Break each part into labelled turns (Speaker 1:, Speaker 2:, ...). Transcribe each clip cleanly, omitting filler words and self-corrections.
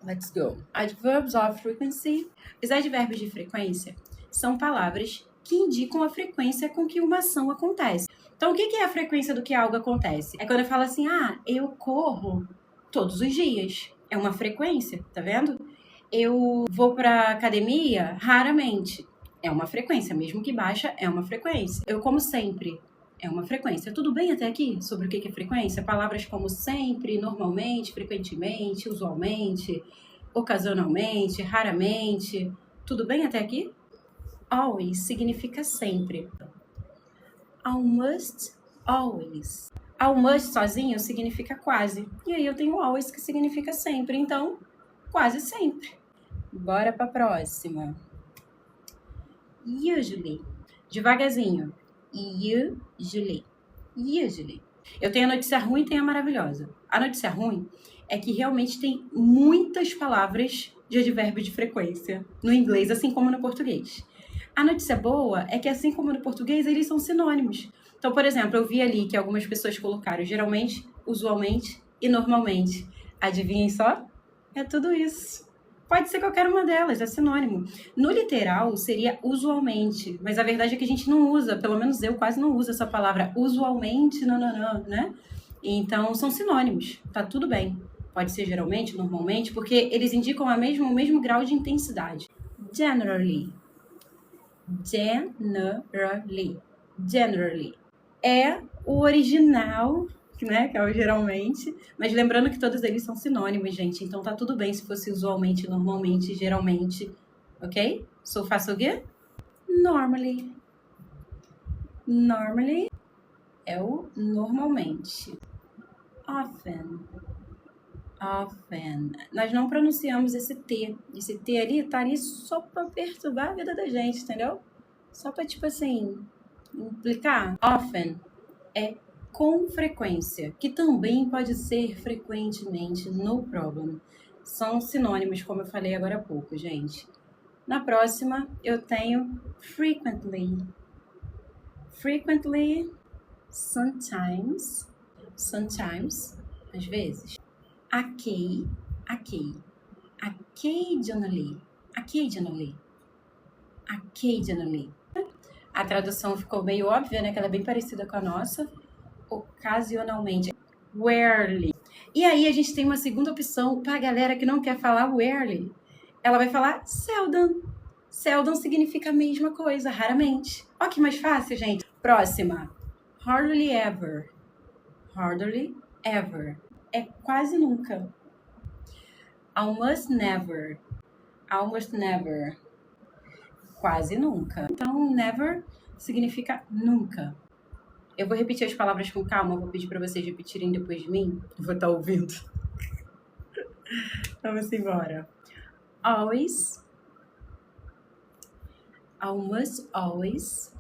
Speaker 1: Let's go. Adverbs of frequency. Os advérbios de frequência são palavras que indicam a frequência com que uma ação acontece. Então, o que é a frequência do que algo acontece? É quando eu falo assim, eu corro todos os dias. É uma frequência, tá vendo? Eu vou pra academia raramente. É uma frequência, mesmo que baixa, é uma frequência. Eu como sempre. É uma frequência. Tudo bem até aqui sobre o que é frequência? Palavras como sempre, normalmente, frequentemente, usualmente, ocasionalmente, raramente. Tudo bem até aqui? Always significa sempre. Almost always. Almost sozinho significa quase. E aí eu tenho always que significa sempre. Então, quase sempre. Bora pra próxima. Usually. Devagarzinho. Usually. Usually. Eu tenho a notícia ruim e tenho a maravilhosa. A notícia ruim é que realmente tem muitas palavras de advérbio de frequência no inglês, assim como no português. A notícia boa é que, assim como no português, eles são sinônimos. Então, por exemplo, eu vi ali que algumas pessoas colocaram geralmente, usualmente e normalmente. Adivinhem só? É tudo isso. Pode ser qualquer uma delas, é sinônimo. No literal, seria usualmente, mas a verdade é que a gente não usa, pelo menos eu quase não uso essa palavra usualmente, não, né? Então, são sinônimos, tá tudo bem. Pode ser geralmente, normalmente, porque eles indicam o mesmo grau de intensidade. Generally. Generally. É o original, né, que é o geralmente, mas lembrando que todos eles são sinônimos, gente, então tá tudo bem se fosse usualmente, normalmente, geralmente, ok? So faço o quê? Normally. Normally é o normalmente. Often. Nós não pronunciamos esse T. Esse T ali tá ali só pra perturbar a vida da gente, entendeu? Só pra, tipo assim, implicar. Often é com frequência, que também pode ser frequentemente, no problem. São sinônimos, como eu falei agora há pouco, gente. Na próxima, eu tenho frequently. Frequently, sometimes, às vezes. Occasionally. A tradução ficou meio óbvia, né? Que ela é bem parecida com a nossa. Ocasionalmente. Rarely. E aí a gente tem uma segunda opção para a galera que não quer falar rarely. Ela vai falar seldom. Seldom significa a mesma coisa, raramente. Ó que mais fácil, gente. Próxima. Hardly ever. É quase nunca. Almost never. Quase nunca. Então, never significa nunca. Eu vou repetir as palavras com calma, vou pedir para vocês repetirem depois de mim. Vou estar ouvindo. Vamos embora. Always. Almost always.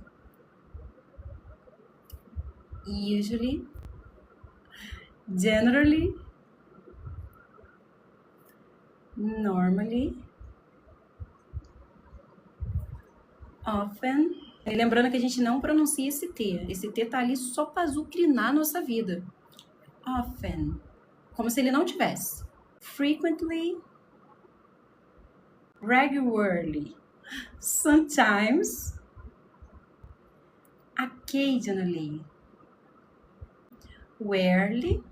Speaker 1: Usually. Generally. Normally. Often. E lembrando que a gente não pronuncia esse T. Esse T tá ali só para azucrinar a nossa vida. Often. Como se ele não tivesse. Frequently. Regularly. Sometimes. Occasionally. Rarely.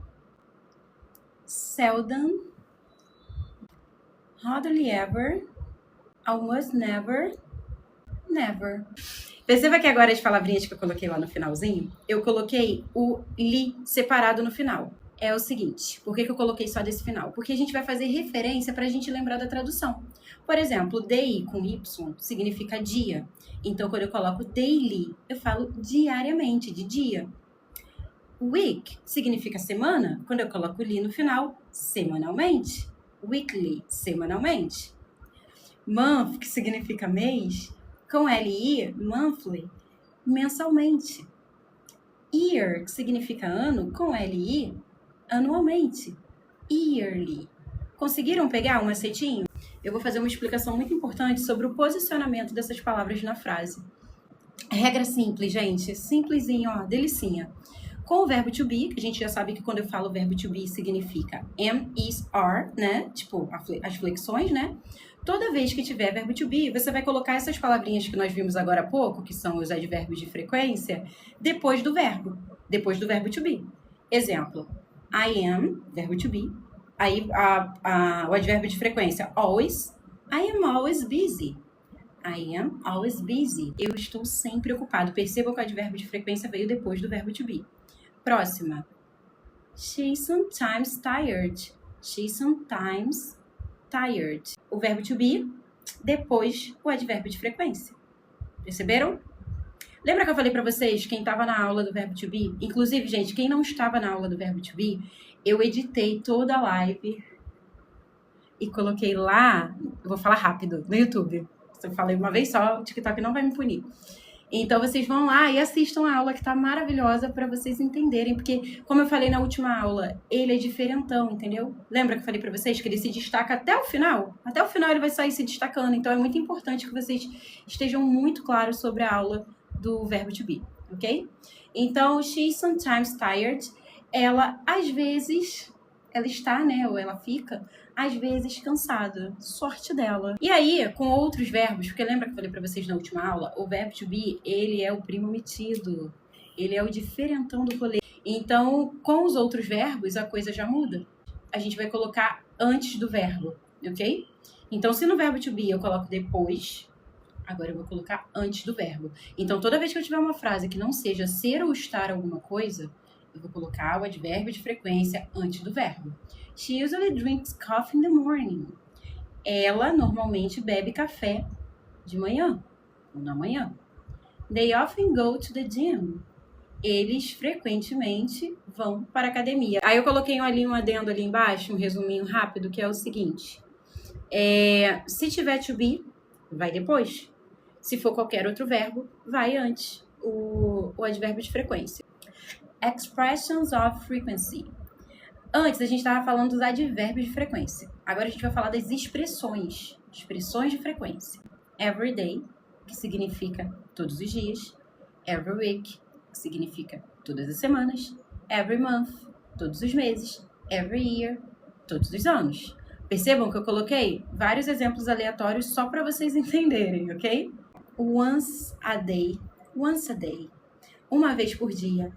Speaker 1: Seldom. Hardly ever. Almost never. Never. Perceba que agora as palavrinhas que eu coloquei lá no finalzinho, eu coloquei o li separado no final. É o seguinte, por que eu coloquei só desse final? Porque a gente vai fazer referência para a gente lembrar da tradução. Por exemplo, day com Y significa dia. Então, quando eu coloco daily, eu falo diariamente, de dia. Week significa semana. Quando eu coloco li no final, semanalmente. Weekly, semanalmente. Month, que significa mês, com L-I, monthly, mensalmente. Year, que significa ano, com L-I, anualmente. Yearly. Conseguiram pegar um macetinho? Eu vou fazer uma explicação muito importante sobre o posicionamento dessas palavras na frase. Regra simples, gente. Simplesinho, ó, delicinha. Com o verbo to be, que a gente já sabe que quando eu falo verbo to be significa am, is, are, né? Tipo, as flexões, né? Toda vez que tiver verbo to be, você vai colocar essas palavrinhas que nós vimos agora há pouco, que são os advérbios de frequência, depois do verbo to be. Exemplo, I am, verbo to be. Aí o advérbio de frequência, always. I am always busy. I am always busy. Eu estou sempre ocupado. Percebam que o advérbio de frequência veio depois do verbo to be. Próxima. She's sometimes tired. She's sometimes tired. O verbo to be, depois o advérbio de frequência. Perceberam? Lembra que eu falei pra vocês, quem estava na aula do verbo to be? Inclusive, gente, quem não estava na aula do verbo to be, eu editei toda a live e coloquei lá, eu vou falar rápido, no YouTube. Se eu falei uma vez só, o TikTok não vai me punir. Então, vocês vão lá e assistam a aula que tá maravilhosa para vocês entenderem. Porque, como eu falei na última aula, ele é diferentão, entendeu? Lembra que eu falei para vocês que ele se destaca até o final? Até o final ele vai sair se destacando. Então, é muito importante que vocês estejam muito claros sobre a aula do verbo to be, ok? Então, she's sometimes tired. Ela, às vezes, ela está, né? Ou ela fica... às vezes cansada. Sorte dela. E aí, com outros verbos, porque lembra que eu falei pra vocês na última aula? O verbo to be, ele é o primo metido. Ele é o diferentão do rolê. Então, com os outros verbos, a coisa já muda. A gente vai colocar antes do verbo, ok? Então, se no verbo to be eu coloco depois, agora eu vou colocar antes do verbo. Então, toda vez que eu tiver uma frase que não seja ser ou estar alguma coisa, eu vou colocar o advérbio de frequência antes do verbo. She usually drinks coffee in the morning. Ela normalmente bebe café de manhã, ou na manhã. They often go to the gym. Eles frequentemente vão para a academia. Aí eu coloquei ali um adendo ali embaixo, um resuminho rápido, que é o seguinte. Se tiver to be, vai depois. Se for qualquer outro verbo, vai antes. O advérbio de frequência. Expressions of frequency. Antes, a gente estava falando dos advérbios de frequência. Agora a gente vai falar das expressões. Expressões de frequência. Every day, que significa todos os dias. Every week, que significa todas as semanas. Every month, todos os meses. Every year, todos os anos. Percebam que eu coloquei vários exemplos aleatórios só para vocês entenderem, ok? Once a day. Once a day. Uma vez por dia.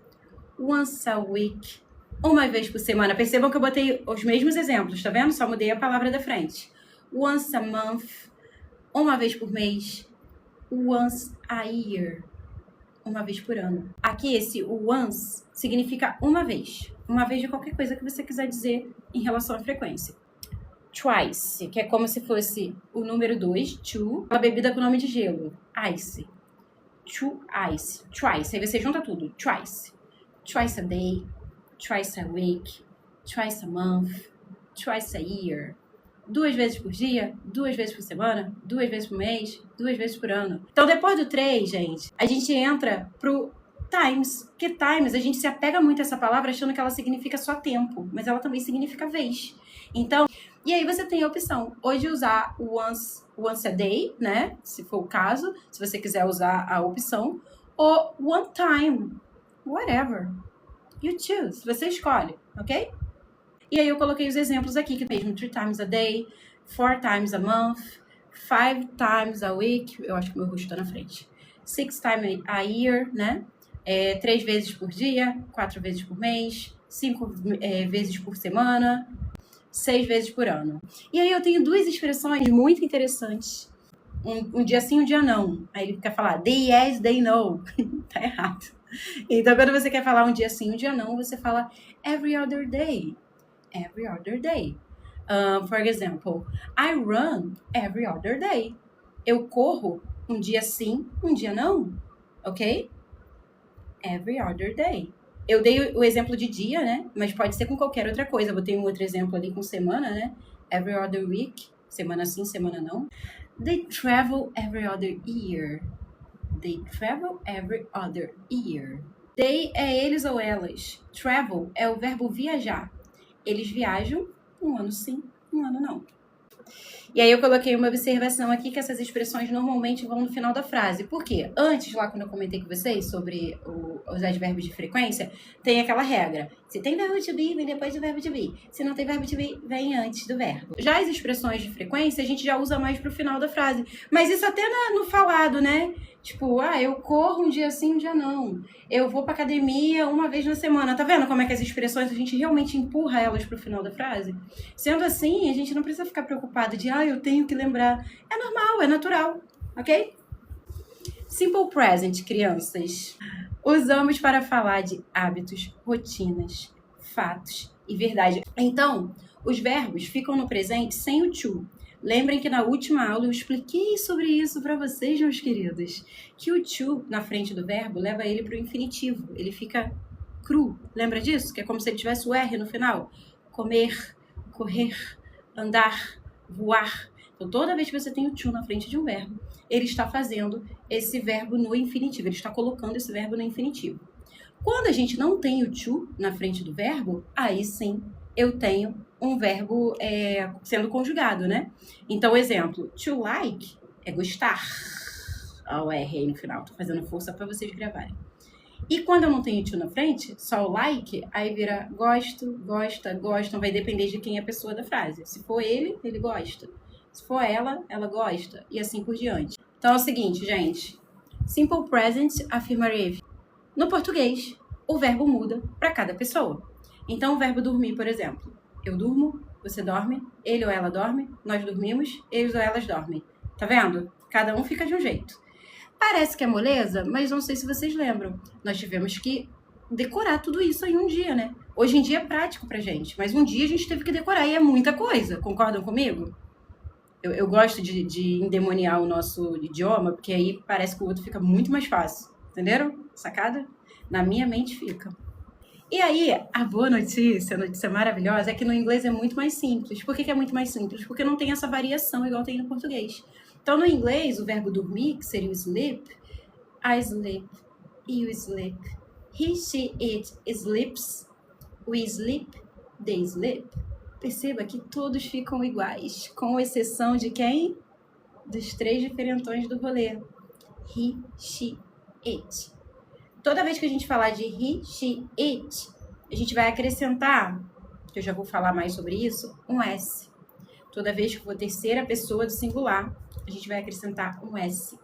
Speaker 1: Once a week. Uma vez por semana. Percebam que eu botei os mesmos exemplos, tá vendo? Só mudei a palavra da frente. Once a month. Uma vez por mês. Once a year. Uma vez por ano. Aqui esse once significa uma vez. Uma vez de qualquer coisa que você quiser dizer em relação à frequência. Twice, que é como se fosse o número 2, two, uma bebida com nome de gelo. Ice. Two ice. Twice. Aí você junta tudo. Twice. Twice a day. Twice a week, twice a month, twice a year. 2 vezes por dia, 2 vezes por semana, 2 vezes por mês, 2 vezes por ano. Então, depois do 3, gente, a gente entra pro times. Porque times, a gente se apega muito a essa palavra achando que ela significa só tempo, mas ela também significa vez. Então, e aí você tem a opção ou de usar o once a day, né? Se for o caso, se você quiser usar a opção, ou one time, whatever. You choose. Você escolhe, ok? E aí eu coloquei os exemplos aqui, que mesmo 3 times a day, 4 times a month, 5 times a week, eu acho que meu rosto tá na frente, 6 times a year, né? 3 vezes por dia, 4 vezes por mês, 5 vezes por semana, 6 vezes por ano. E aí eu tenho 2 expressões muito interessantes. Um dia sim, um dia não. Aí ele fica falando, they yes, they no. Tá errado. Então, quando você quer falar um dia sim, um dia não, você fala every other day. Every other day. For example, I run every other day. Eu corro um dia sim, um dia não. Ok? Every other day. Eu dei o exemplo de dia, né? Mas pode ser com qualquer outra coisa. Eu botei um outro exemplo ali com semana, né? Every other week. Semana sim, semana não. They travel every other year. They travel every other year. They é eles ou elas. Travel é o verbo viajar. Eles viajam um ano sim, um ano não. E aí eu coloquei uma observação aqui que essas expressões normalmente vão no final da frase. Por quê? Antes, lá quando eu comentei com vocês sobre os advérbios de frequência, tem aquela regra. Se tem verbo to be, vem depois do verbo to be. Se não tem verbo to be, vem antes do verbo. Já as expressões de frequência, a gente já usa mais pro final da frase. Mas isso até no falado, né? Tipo, eu corro um dia sim, um dia não. Eu vou pra academia uma vez na semana. Tá vendo como é que as expressões a gente realmente empurra elas pro final da frase? Sendo assim, a gente não precisa ficar preocupado de, eu tenho que lembrar. É normal, é natural, ok? Simple present, crianças. Usamos para falar de hábitos, rotinas, fatos e verdade. Então, os verbos ficam no presente sem o to. Lembrem que na última aula eu expliquei sobre isso para vocês, meus queridos. Que o to, na frente do verbo, leva ele para o infinitivo. Ele fica cru. Lembra disso? Que é como se ele tivesse o R no final. Comer, correr, andar, voar. Então, toda vez que você tem o to na frente de um verbo, ele está fazendo esse verbo no infinitivo. Ele está colocando esse verbo no infinitivo. Quando a gente não tem o to na frente do verbo, aí sim eu tenho um verbo sendo conjugado, né? Então, exemplo, to like é gostar. Olha o R aí no final, tô fazendo força para vocês gravarem. E quando eu não tenho to na frente, só o like, aí vira gosto, gosta, gostam, vai depender de quem é a pessoa da frase. Se for ele gosta. Se for ela gosta. E assim por diante. Então é o seguinte, gente. Simple present affirmative. No português, o verbo muda para cada pessoa. Então, o verbo dormir, por exemplo. Eu durmo, você dorme, ele ou ela dorme, nós dormimos, eles ou elas dormem. Tá vendo? Cada um fica de um jeito. Parece que é moleza, mas não sei se vocês lembram. Nós tivemos que decorar tudo isso em um dia, né? Hoje em dia é prático pra gente, mas um dia a gente teve que decorar e é muita coisa. Concordam comigo? Eu gosto de endemoniar o nosso idioma, porque aí parece que o outro fica muito mais fácil. Entenderam? Sacada? Na minha mente fica. E aí, a boa notícia, a notícia maravilhosa, é que no inglês é muito mais simples. Por que é muito mais simples? Porque não tem essa variação igual tem no português. Então, no inglês, o verbo dormir, que seria o sleep, I sleep, you sleep, he, she, it sleeps, we sleep, they sleep. Perceba que todos ficam iguais, com exceção de quem? Dos 3 diferentões do rolê. He, she, it. Toda vez que a gente falar de he, she, it, a gente vai acrescentar, que eu já vou falar mais sobre isso, um S. Toda vez que for terceira pessoa do singular, a gente vai acrescentar um S.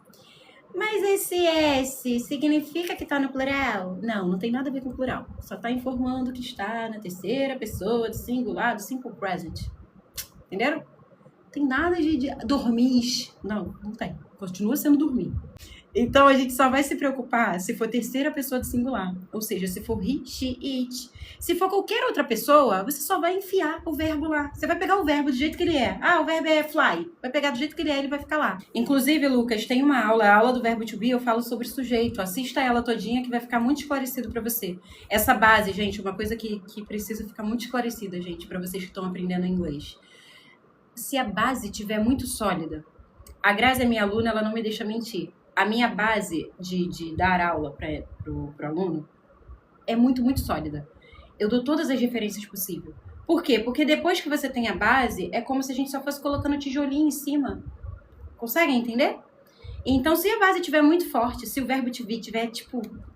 Speaker 1: Mas esse S significa que está no plural? Não, não tem nada a ver com plural. Só está informando que está na terceira pessoa do singular, do simple present. Entenderam? Não tem nada de dormir. Não tem. Continua sendo dormir. Então, a gente só vai se preocupar se for terceira pessoa do singular. Ou seja, se for he, she, it. Se for qualquer outra pessoa, você só vai enfiar o verbo lá. Você vai pegar o verbo do jeito que ele é. O verbo é fly. Vai pegar do jeito que ele vai ficar lá. Inclusive, Lucas, tem uma aula, a aula do verbo to be, eu falo sobre sujeito. Assista ela todinha que vai ficar muito esclarecido para você. Essa base, gente, uma coisa que precisa ficar muito esclarecida, gente, para vocês que estão aprendendo inglês. Se a base estiver muito sólida, a Grazi é minha aluna, ela não me deixa mentir. A minha base de dar aula pro aluno é muito, muito sólida. Eu dou todas as referências possíveis. Por quê? Porque depois que você tem a base, é como se a gente só fosse colocando tijolinho em cima. Conseguem entender? Então, se a base estiver muito forte, se o verbo to be tiver,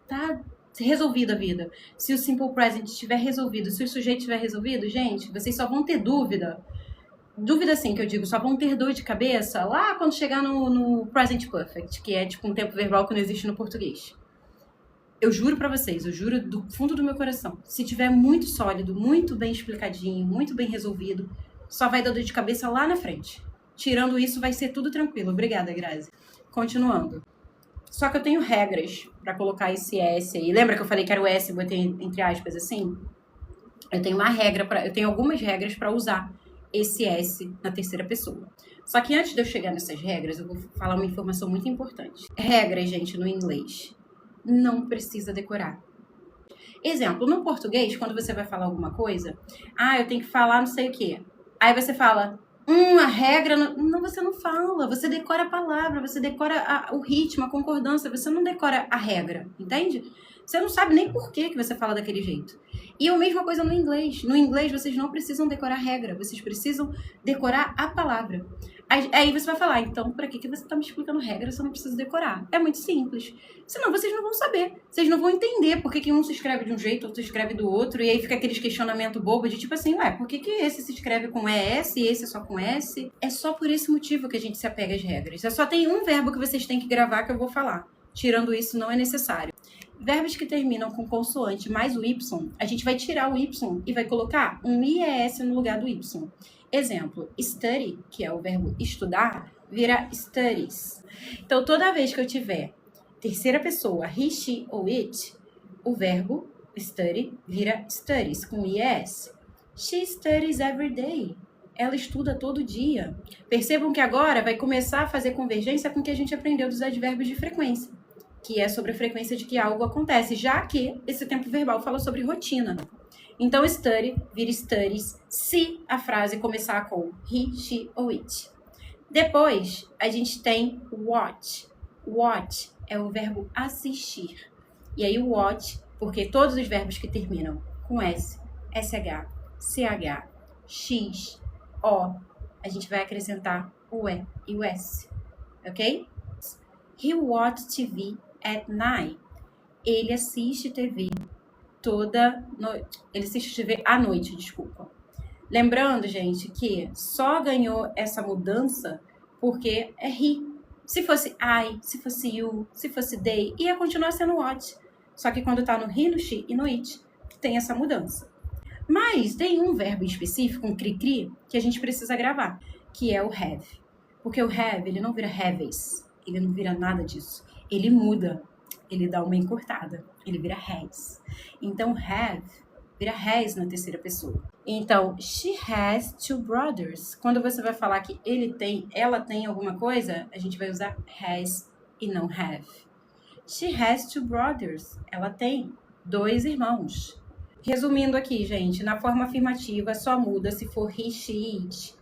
Speaker 1: tá resolvido a vida, se o simple present estiver resolvido, se o sujeito estiver resolvido, gente, vocês só vão ter dúvida. Dúvida, assim, que eu digo, só vão ter dor de cabeça lá quando chegar no present perfect, que é um tempo verbal que não existe no português. Eu juro pra vocês, eu juro do fundo do meu coração, se tiver muito sólido, muito bem explicadinho, muito bem resolvido, só vai dar dor de cabeça lá na frente. Tirando isso, vai ser tudo tranquilo. Obrigada, Grazi. Continuando. Só que eu tenho regras pra colocar esse S aí. Lembra que eu falei que era o S, botei entre aspas assim? Eu tenho algumas regras pra usar esse S na terceira pessoa. Só que antes de eu chegar nessas regras, eu vou falar uma informação muito importante. Regras, gente, no inglês. Não precisa decorar. Exemplo, no português, quando você vai falar alguma coisa, eu tenho que falar não sei o quê. Aí você fala, a regra... Não, você não fala. Você decora a palavra, você decora o ritmo, a concordância, você não decora a regra, entende? Você não sabe nem por que você fala daquele jeito. E a mesma coisa no inglês. No inglês, vocês não precisam decorar regra, vocês precisam decorar a palavra. Aí você vai falar, então, pra que você tá me explicando regra se eu não preciso decorar? É muito simples. Senão vocês não vão saber. Vocês não vão entender por que um se escreve de um jeito, outro se escreve do outro, e aí fica aqueles questionamentos bobos de tipo assim, ué, por que esse se escreve com ES e esse é só com S? É só por esse motivo que a gente se apega às regras. Só tem um verbo que vocês têm que gravar que eu vou falar. Tirando isso, não é necessário. Verbos que terminam com consoante mais o Y, a gente vai tirar o Y e vai colocar um IES no lugar do Y. Exemplo, study, que é o verbo estudar, vira studies. Então, toda vez que eu tiver terceira pessoa, he, she ou it, o verbo study vira studies, com IES. She studies every day. Ela estuda todo dia. Percebam que agora vai começar a fazer convergência com o que a gente aprendeu dos advérbios de frequência, que é sobre a frequência de que algo acontece, já que esse tempo verbal fala sobre rotina. Então, study vira studies se a frase começar com he, she ou it. Depois, a gente tem watch. Watch é o verbo assistir. E aí, o watch, porque todos os verbos que terminam com S, SH, CH, X, O, a gente vai acrescentar o E e o S. Ok? He watched TV at night. Ele assiste TV toda noite. Ele assiste TV à noite, desculpa. Lembrando, gente, que só ganhou essa mudança porque é he. Se fosse I, se fosse you, se fosse they, ia continuar sendo what. Só que quando tá no he, no she e no it, tem essa mudança. Mas tem um verbo específico, um cri-cri, que a gente precisa gravar, que é o have. Porque o have, ele não vira haves, ele não vira nada disso. Ele muda, ele dá uma encurtada, ele vira has. Então, have vira has na terceira pessoa. Então, she has two brothers. Quando você vai falar que ela tem alguma coisa, a gente vai usar has e não have. She has two brothers. Ela tem 2 irmãos. Resumindo aqui, gente, na forma afirmativa só muda se for he, she, it.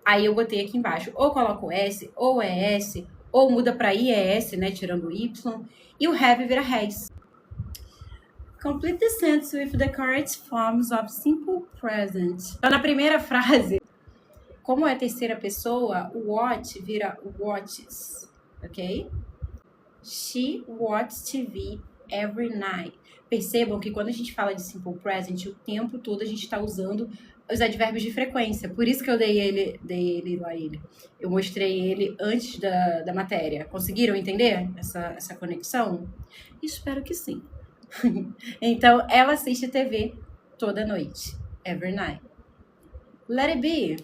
Speaker 1: Aí eu botei aqui embaixo, ou coloco S, ou ES, ou muda para IES, né, tirando o Y, e o have vira has. Complete the sentence with the correct forms of simple present. Então, na primeira frase, como é a terceira pessoa, o watch vira watches, ok? She watches TV every night. Percebam que quando a gente fala de simple present, o tempo todo a gente está usando os advérbios de frequência. Por isso que eu dei ele lá. Eu mostrei ele antes da matéria. Conseguiram entender essa conexão? Espero que sim. Então, ela assiste TV toda noite. Every night. Let it be.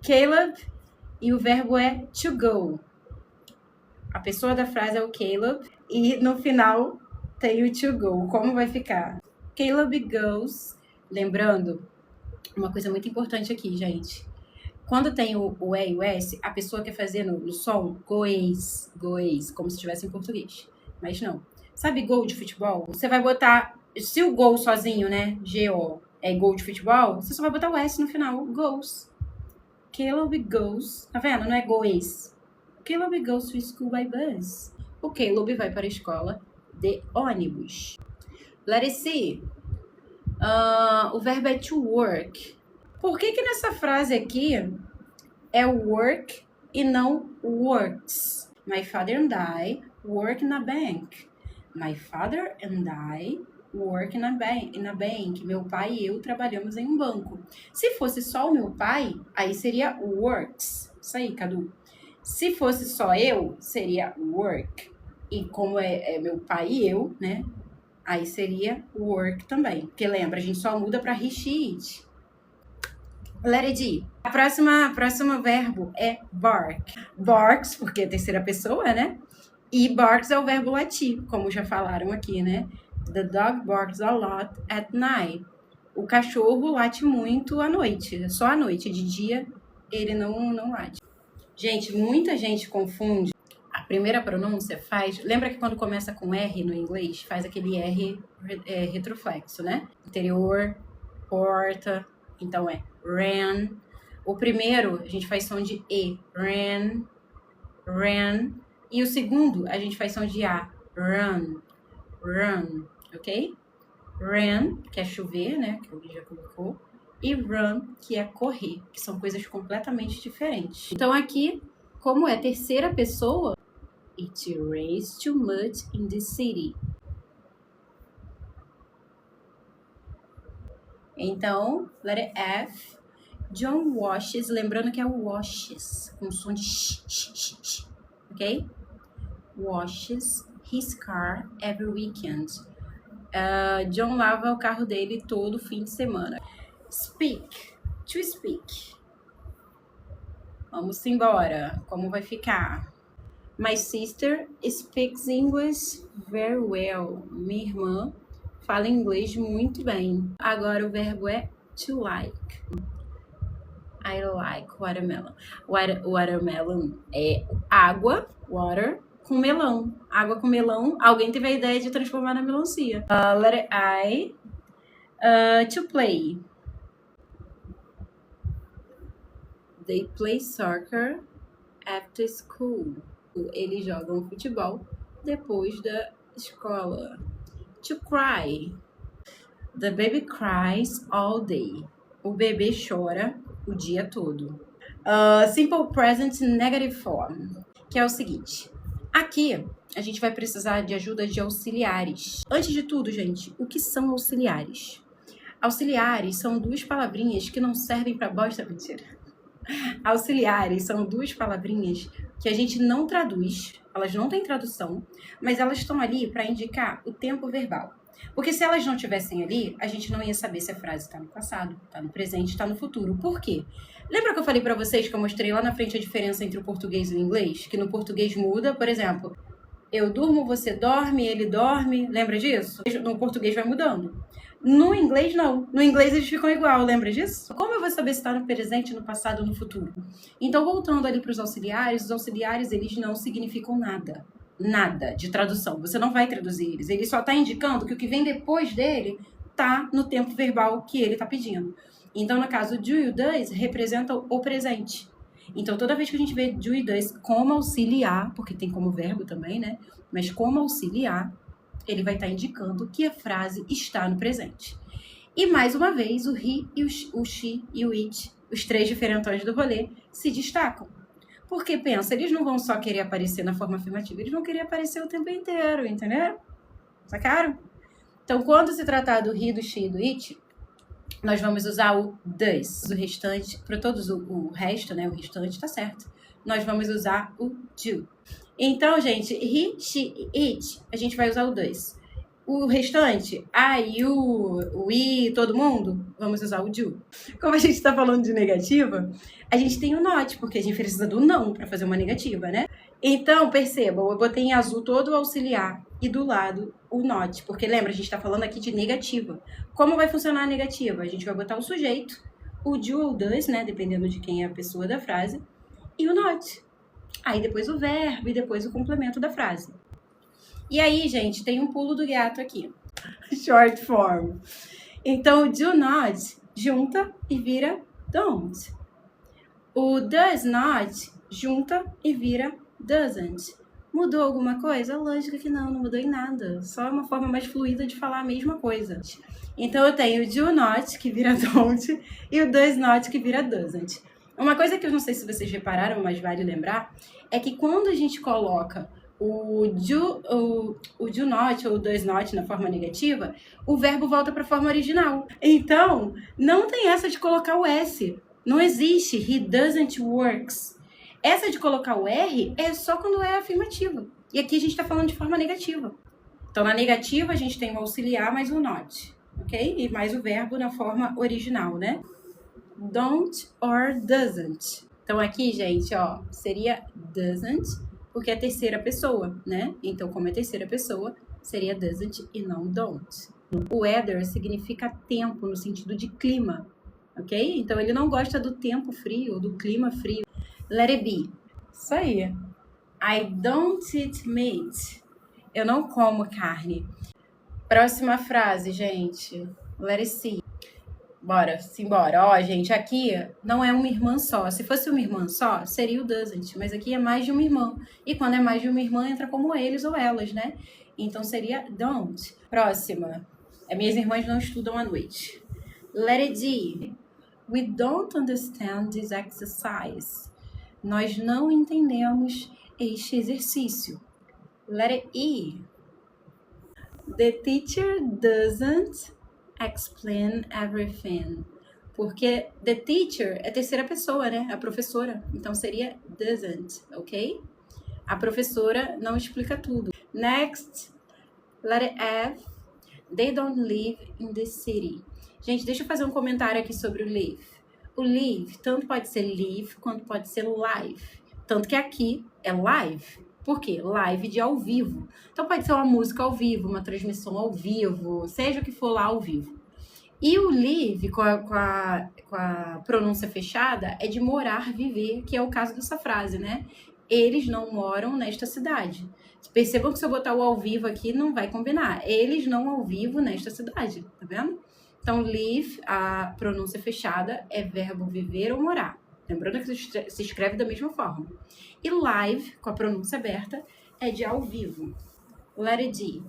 Speaker 1: Caleb, e o verbo é to go. A pessoa da frase é o Caleb, e no final tem o to go. Como vai ficar? Caleb goes. Lembrando, uma coisa muito importante aqui, gente. Quando tem o E e o S, a pessoa quer fazer no som goes, como se estivesse em português. Mas não. Sabe gol de futebol? Você vai botar... Se o gol sozinho, né? G-O, é gol de futebol, você só vai botar o S no final. Goes. Caleb goes. Tá vendo? Não é goes. Caleb goes to school by bus. O Caleb vai para a escola de ônibus. Let it see. O verbo é to work. Por que nessa frase aqui é work e não works? My father and I work in a bank. My father and I work in a bank. Meu pai e eu trabalhamos em um banco. Se fosse só o meu pai, aí seria works. Isso aí, Cadu. Se fosse só eu, seria work. E como é meu pai e eu, né? Aí seria work também. Porque lembra, a gente só muda para he, she, it. Let it be. A próxima verbo é bark. Barks, porque é a terceira pessoa, né? E barks é o verbo latir, como já falaram aqui, né? The dog barks a lot at night. O cachorro late muito à noite, só à noite. De dia, ele não late. Gente, muita gente confunde. A primeira pronúncia faz... Lembra que quando começa com R no inglês, faz aquele R retroflexo, né? Interior, porta. Então é ran. O primeiro, a gente faz som de E. Ran. E o segundo, a gente faz som de A. Run. Ok? Rain, que é chover, né? Que o Gui já colocou. E run, que é correr, que são coisas completamente diferentes. Então aqui, como é terceira pessoa, it rains too much in the city. Então, letter F, John washes, lembrando que é o washes, com som de sh, ok? Washes his car every weekend. John lava o carro dele todo fim de semana. Speak, to speak. Vamos embora. Como vai ficar? My sister speaks English very well. Minha irmã fala inglês muito bem. Agora o verbo é to like. I like watermelon. Watermelon é água, water, com melão. Água com melão. Alguém teve a ideia de transformar na melancia. Letter I. To play. They play soccer after school. Eles jogam futebol depois da escola. To cry. The baby cries all day. O bebê chora o dia todo. Simple present negative form, que é o seguinte. Aqui, a gente vai precisar de ajuda de auxiliares. Antes de tudo, gente, o que são auxiliares? Auxiliares são duas palavrinhas que não servem para bosta. Mentira. Auxiliares são duas palavrinhas que a gente não traduz, elas não têm tradução, mas elas estão ali para indicar o tempo verbal. Porque se elas não estivessem ali, a gente não ia saber se a frase está no passado, está no presente, está no futuro. Por quê? Lembra que eu falei para vocês que eu mostrei lá na frente a diferença entre o português e o inglês? Que no português muda, por exemplo, eu durmo, você dorme, ele dorme. Lembra disso? No português vai mudando. No inglês, não. No inglês eles ficam igual, lembra disso? Como eu vou saber se está no presente, no passado ou no futuro? Então, voltando ali para os auxiliares, eles não significam nada. Nada de tradução. Você não vai traduzir eles. Ele só está indicando que o que vem depois dele está no tempo verbal que ele está pedindo. Então, no caso, do e does representam o presente. Então, toda vez que a gente vê do e does como auxiliar, porque tem como verbo também, né? Mas como auxiliar, ele vai estar indicando que a frase está no presente. E, mais uma vez, o he, o she e o it, os três diferentões do rolê, se destacam. Porque, pensa, eles não vão só querer aparecer na forma afirmativa, eles vão querer aparecer o tempo inteiro, entendeu? Sacaram? Então, quando se tratar do he, do she e do it, nós vamos usar o does. O restante, para todos o resto, né? O restante tá certo. Nós vamos usar o do. Então, gente, he, she e it, a gente vai usar o does. O restante, I, you, we, todo mundo, vamos usar o do. Como a gente está falando de negativa, a gente tem o not, porque a gente precisa do não para fazer uma negativa, né? Então, percebam, eu botei em azul todo o auxiliar e do lado o not, porque lembra, a gente está falando aqui de negativa. Como vai funcionar a negativa? A gente vai botar o sujeito, o do ou does, né? Dependendo de quem é a pessoa da frase, e o not. Aí depois o verbo e depois o complemento da frase. E aí, gente, tem um pulo do gato aqui. Short form. Então, o do not junta e vira don't. O does not junta e vira doesn't. Mudou alguma coisa? Lógico que não mudou em nada. Só uma forma mais fluida de falar a mesma coisa. Então, eu tenho o do not, que vira don't, e o does not, que vira doesn't. Uma coisa que eu não sei se vocês repararam, mas vale lembrar, é que quando a gente coloca o do not ou o does not na forma negativa, o verbo volta para a forma original. Então, não tem essa de colocar o S. Não existe he doesn't works. Essa de colocar o R é só quando é afirmativa. E aqui a gente está falando de forma negativa. Então, na negativa, a gente tem o auxiliar mais o not, ok? E mais o verbo na forma original, né? Don't or doesn't. Então, aqui, gente, ó, seria doesn't, porque é terceira pessoa, né? Então, como é terceira pessoa, seria doesn't e não don't. O weather significa tempo, no sentido de clima, ok? Então, ele não gosta do tempo frio, do clima frio. Let it be. Isso aí. I don't eat meat. Eu não como carne. Próxima frase, gente. Let it see. Bora, simbora. Ó, gente, aqui não é uma irmã só. Se fosse uma irmã só, seria o doesn't. Mas aqui é mais de uma irmã. E quando é mais de uma irmã, entra como eles ou elas, né? Então, seria don't. Próxima. Minhas irmãs não estudam à noite. Letter D. We don't understand this exercise. Nós não entendemos este exercício. Letter E. The teacher doesn't explain everything. Porque the teacher é terceira pessoa, né? A professora. Então seria doesn't, ok? A professora não explica tudo. Next, letter F. They don't live in the city. Gente, deixa eu fazer um comentário aqui sobre o live. O live, tanto pode ser live, quanto pode ser live. Tanto que aqui é live. Por quê? Live de ao vivo. Então pode ser uma música ao vivo, uma transmissão ao vivo, seja o que for lá ao vivo. E o live, com a pronúncia fechada, é de morar, viver, que é o caso dessa frase, né? Eles não moram nesta cidade. Percebam que se eu botar o ao vivo aqui, não vai combinar. Eles não ao vivo nesta cidade, tá vendo? Então, live, a pronúncia fechada, é verbo viver ou morar. Lembrando que se escreve da mesma forma. E live, com a pronúncia aberta, é de ao vivo. Letter D.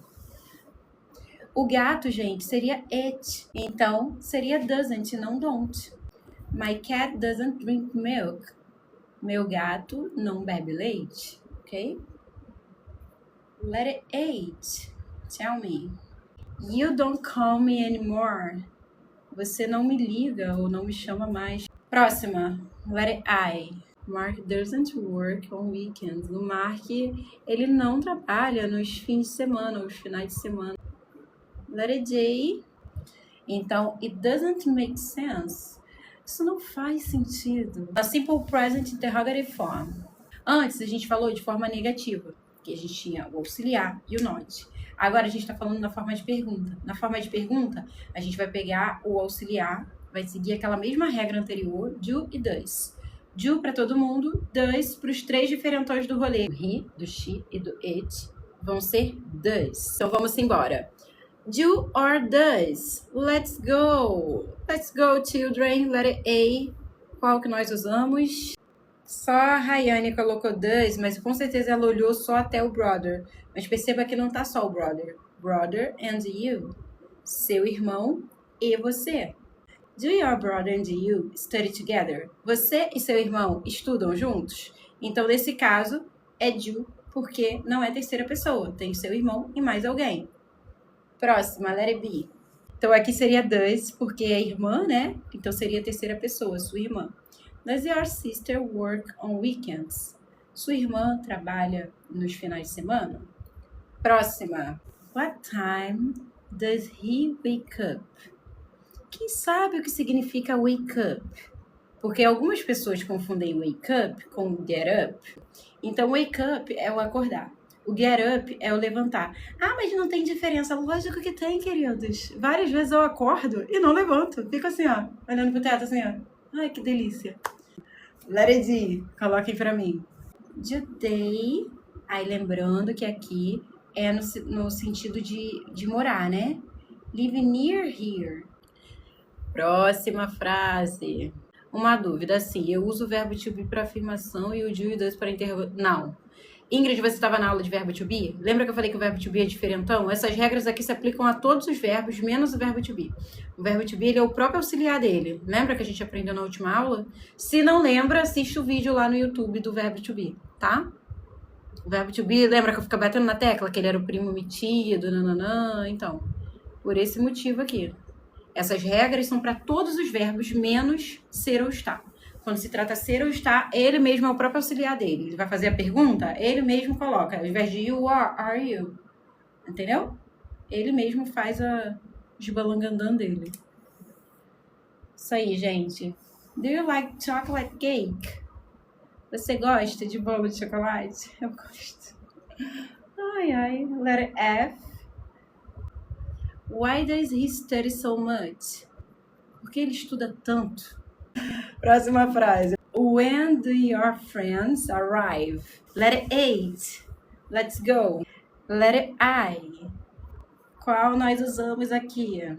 Speaker 1: O gato, gente, seria it. Então, seria doesn't, não don't. My cat doesn't drink milk. Meu gato não bebe leite, ok? Letter 8. Tell me. You don't call me anymore. Você não me liga ou não me chama mais. Próxima. Letter I. Mark doesn't work on weekends. O Mark, ele não trabalha nos fins de semana, os finais de semana. Letter J. Então, it doesn't make sense. Isso não faz sentido. A simple present interrogative form. Antes, a gente falou de forma negativa, que a gente tinha o auxiliar e o not. Agora, a gente está falando na forma de pergunta. Na forma de pergunta, a gente vai pegar o auxiliar, vai seguir aquela mesma regra anterior, do e does. Do para todo mundo, does para os três diferentões do rolê. Do he, do she e do it vão ser does. Então, vamos embora. Do or does? Let's go! Let's go, children. Letter A. Qual que nós usamos? Só a Rayane colocou does, mas com certeza ela olhou só até o brother. Mas perceba que não tá só o brother. Brother and you. Seu irmão e você. Do your brother and you study together? Você e seu irmão estudam juntos? Então, nesse caso, é do, porque não é terceira pessoa. Tem seu irmão e mais alguém. Próxima, letter B. Então, aqui seria does, porque é irmã, né? Então, seria terceira pessoa, sua irmã. Does your sister work on weekends? Sua irmã trabalha nos finais de semana? Próxima. What time does he wake up? Quem sabe o que significa wake up? Porque algumas pessoas confundem wake up com get up. Então, wake up é o acordar. O get up é o levantar. Ah, mas não tem diferença. Lógico que tem, queridos. Várias vezes eu acordo e não levanto. Fico assim, ó, olhando pro teto, assim, ó. Ai, que delícia. Letter D, coloquem pra mim. Today. Aí, lembrando que aqui é no sentido de morar, né? Live near here. Próxima frase. Uma dúvida, assim, eu uso o verbo to be para afirmação e o do e does para interrogação. Não. Ingrid, você estava na aula de verbo to be? Lembra que eu falei que o verbo to be é diferentão? Essas regras aqui se aplicam a todos os verbos, menos o verbo to be. O verbo to be, ele é o próprio auxiliar dele. Lembra que a gente aprendeu na última aula? Se não lembra, assiste o vídeo lá no YouTube do verbo to be, tá? O verbo to be, lembra que eu fico batendo na tecla? Que ele era o primo metido, nananã. Então, por esse motivo aqui. Essas regras são para todos os verbos, menos ser ou estar. Quando se trata ser ou estar, ele mesmo é o próprio auxiliar dele. Ele vai fazer a pergunta, ele mesmo coloca. Ao invés de you are you. Entendeu? Ele mesmo faz os balangandã dele. Isso aí, gente. Do you like chocolate cake? Você gosta de bolo de chocolate? Eu gosto. Ai, ai. Letter F. Why does he study so much? Por que ele estuda tanto? Próxima frase. When do your friends arrive? Letter 8. Let's go. Letter I. Qual nós usamos aqui?